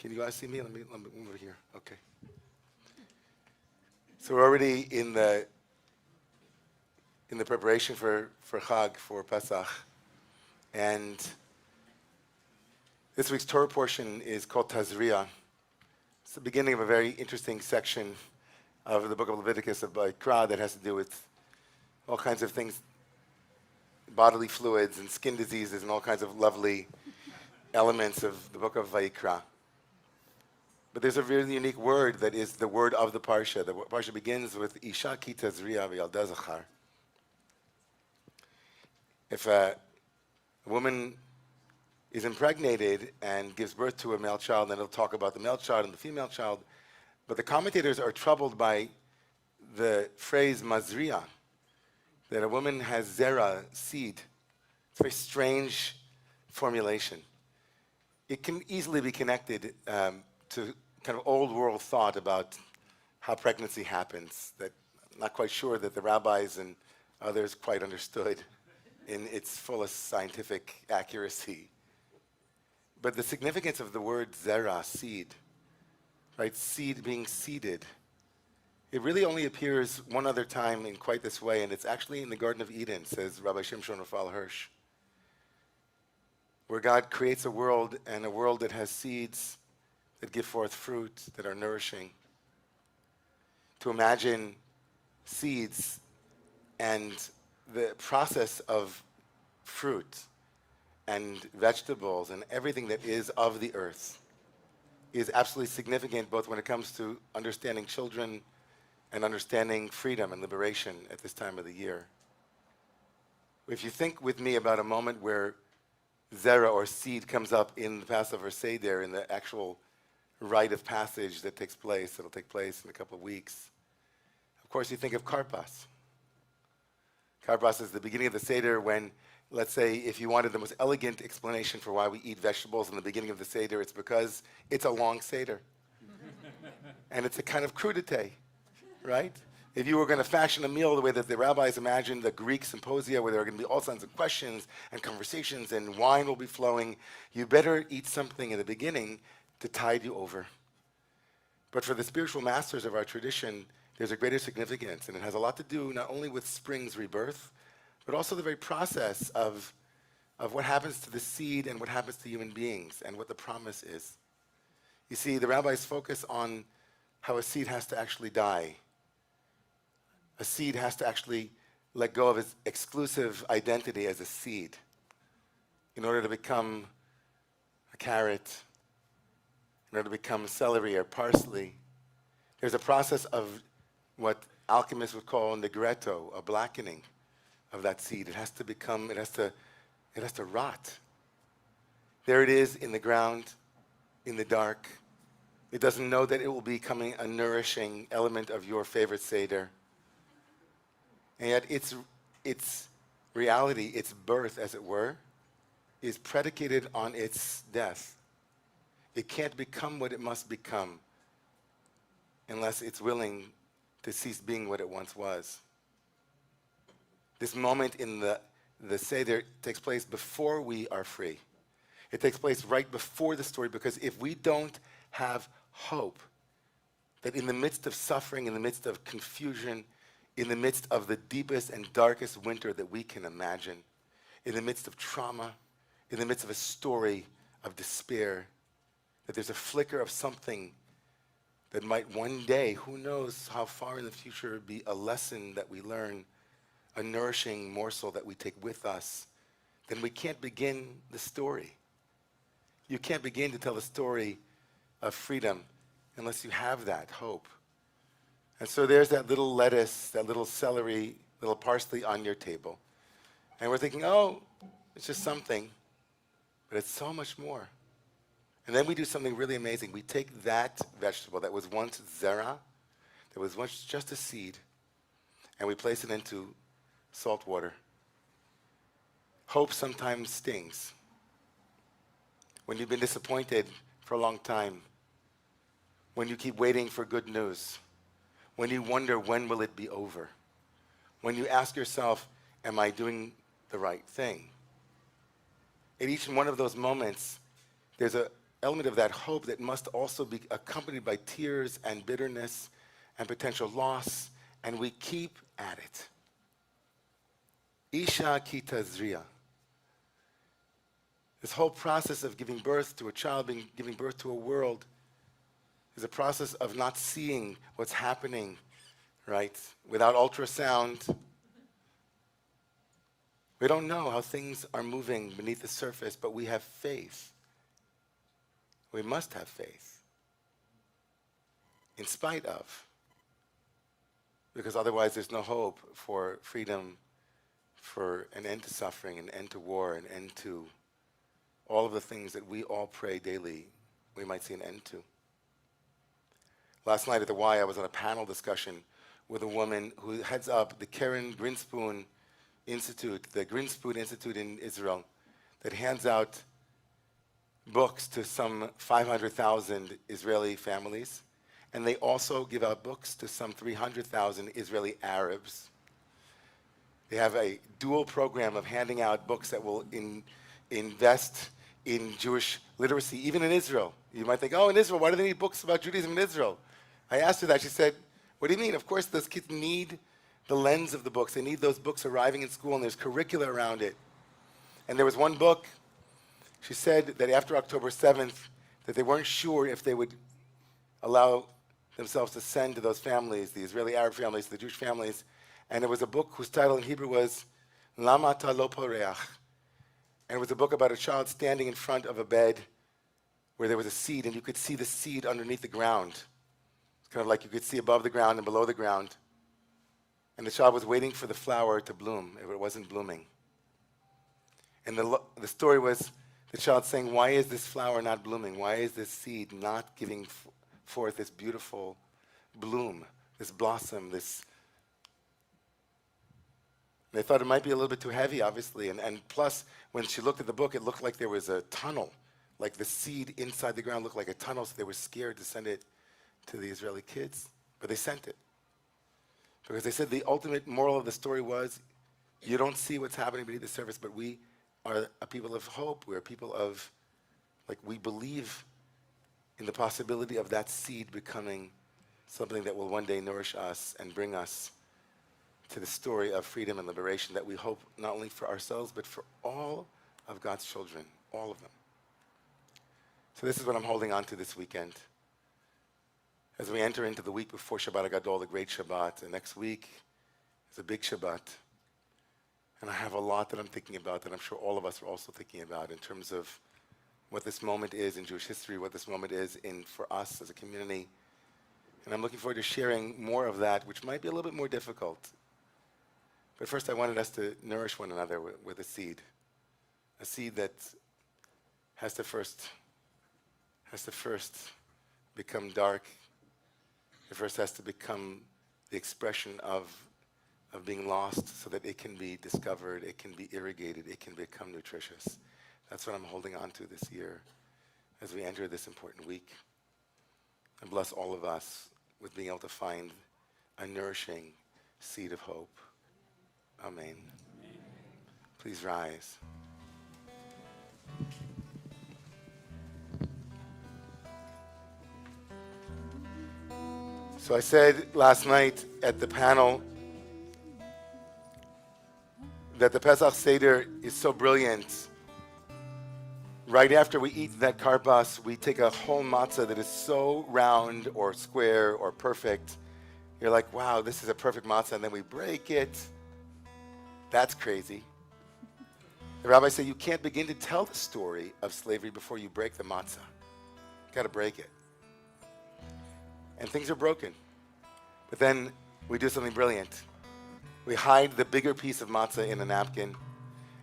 Can you guys see me? Let me move over here. Okay. So we're already in the preparation for Chag, for Pesach. And this week's Torah portion is called Tazria. It's the beginning of a very interesting section of the book of Leviticus of Vayikra that has to do with all kinds of things, bodily fluids and skin diseases and all kinds of lovely elements of the book of Vayikra. But there's a really unique word that is the word of the Parsha. The Parsha begins with Isha ki tazria v'yalda zachar. If a woman is impregnated and gives birth to a male child, then it'll talk about the male child and the female child. But the commentators are troubled by the phrase mazria, that a woman has zera, seed. It's a very strange formulation. It can easily be connected to kind of old world thought about how pregnancy happens, that I'm not quite sure that the rabbis and others quite understood in its fullest scientific accuracy. But the significance of the word zera, seed, right? Seed being seeded. It really only appears one other time in quite this way, and it's actually in the Garden of Eden, says Rabbi Shimshon Raphael Hirsch, where God creates a world, and a world that has seeds that give forth fruit, that are nourishing. To imagine seeds and the process of fruit and vegetables and everything that is of the earth is absolutely significant, both when it comes to understanding children and understanding freedom and liberation at this time of the year. If you think with me about a moment where zera or seed comes up in the Passover Seder, in the actual rite of passage that takes place, it'll take place in a couple of weeks. Of course, you think of karpas. Karpas is the beginning of the Seder when, let's say, if you wanted the most elegant explanation for why we eat vegetables in the beginning of the Seder, it's because it's a long Seder. And it's a kind of crudité, right? If you were going to fashion a meal the way that the rabbis imagined the Greek symposia, where there are going to be all kinds of questions and conversations and wine will be flowing, you better eat something in the beginning to tide you over. But for the spiritual masters of our tradition, there's a greater significance, and it has a lot to do not only with spring's rebirth, but also the very process of what happens to the seed and what happens to human beings and what the promise is. You see, the rabbis focus on how a seed has to actually die. A seed has to actually let go of its exclusive identity as a seed in order to become a carrot, in order to become celery or parsley. There's a process of what alchemists would call negretto, a blackening of that seed. It has to become, it has to rot. There it is in the ground, in the dark. It doesn't know that it will be becoming a nourishing element of your favorite Seder. And yet its reality, its birth, as it were, is predicated on its death. It can't become what it must become unless it's willing to cease being what it once was. This moment in the Seder takes place before we are free. It takes place right before the story, because if we don't have hope that in the midst of suffering, in the midst of confusion, in the midst of the deepest and darkest winter that we can imagine, in the midst of trauma, in the midst of a story of despair, that there's a flicker of something that might one day, who knows how far in the future, be a lesson that we learn, a nourishing morsel that we take with us, then we can't begin the story. You can't begin to tell the story of freedom unless you have that hope. And so there's that little lettuce, that little celery, little parsley on your table. And we're thinking, oh, it's just something. But it's so much more. And then we do something really amazing. We take that vegetable that was once zera, that was once just a seed, and we place it into salt water. Hope sometimes stings. When you've been disappointed for a long time, when you keep waiting for good news, when you wonder when will it be over, when you ask yourself, am I doing the right thing? In each one of those moments, there's a element of that hope that must also be accompanied by tears and bitterness and potential loss, and we keep at it. Isha kitazria. This whole process of giving birth to a child, giving birth to a world, is a process of not seeing what's happening, right? Without ultrasound, we don't know how things are moving beneath the surface, but we have faith. We must have faith, in spite of, because otherwise there's no hope for freedom, for an end to suffering, an end to war, an end to all of the things that we all pray daily we might see an end to. Last night at the Y, I was on a panel discussion with a woman who heads up the Karen Grinspoon Institute, the Grinspoon Institute in Israel, that hands out books to some 500,000 Israeli families, and they also give out books to some 300,000 Israeli Arabs. They have a dual program of handing out books that will invest in Jewish literacy, even in Israel. You might think, oh, in Israel, why do they need books about Judaism in Israel? I asked her that. She said, what do you mean? Of course, those kids need the lens of the books. They need those books arriving in school, and there's curricula around it. And there was one book, she said that after October 7th, that they weren't sure if they would allow themselves to send to those families, the Israeli Arab families, the Jewish families. And it was a book whose title in Hebrew was Lama Ta Lo Poreach. And it was a book about a child standing in front of a bed where there was a seed, and you could see the seed underneath the ground. It's kind of like you could see above the ground and below the ground. And the child was waiting for the flower to bloom if it wasn't blooming. And the story was the child saying, why is this flower not blooming? Why is this seed not giving forth this beautiful bloom, this blossom, this... They thought it might be a little bit too heavy, obviously. And plus, when she looked at the book, it looked like there was a tunnel. Like the seed inside the ground looked like a tunnel, so they were scared to send it to the Israeli kids. But they sent it. Because they said the ultimate moral of the story was, you don't see what's happening beneath the surface, but we are a people of hope. We're a people of, we believe in the possibility of that seed becoming something that will one day nourish us and bring us to the story of freedom and liberation that we hope not only for ourselves, but for all of God's children, all of them. So this is what I'm holding on to this weekend. As we enter into the week before Shabbat HaGadol, the great Shabbat, and next week is a big Shabbat. And I have a lot that I'm thinking about that I'm sure all of us are also thinking about in terms of what this moment is in Jewish history, what this moment is for us as a community. And I'm looking forward to sharing more of that, which might be a little bit more difficult. But first I wanted us to nourish one another with a seed that has to first become dark. It first has to become the expression of being lost so that it can be discovered, it can be irrigated, it can become nutritious. That's what I'm holding on to this year as we enter this important week. And bless all of us with being able to find a nourishing seed of hope. Amen. Please rise. So I said last night at the panel that the Pesach Seder is so brilliant. Right after we eat that karpas, we take a whole matzah that is so round or square or perfect. You're like, wow, this is a perfect matzah, and then we break it. That's crazy. The rabbi said you can't begin to tell the story of slavery before you break the matzah. You got to break it. And things are broken. But then we do something brilliant. We hide the bigger piece of matzah in a napkin,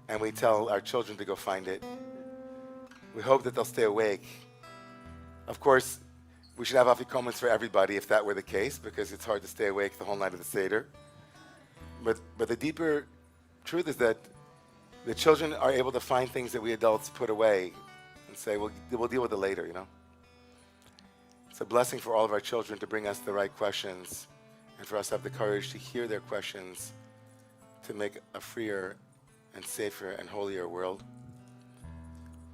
and we tell our children to go find it. We hope that they'll stay awake. Of course, we should have afikomen for everybody if that were the case, because it's hard to stay awake the whole night of the Seder. But the deeper truth is that the children are able to find things that we adults put away and say, we'll deal with it later, you know. It's a blessing for all of our children to bring us the right questions and for us to have the courage to hear their questions to make a freer and safer and holier world.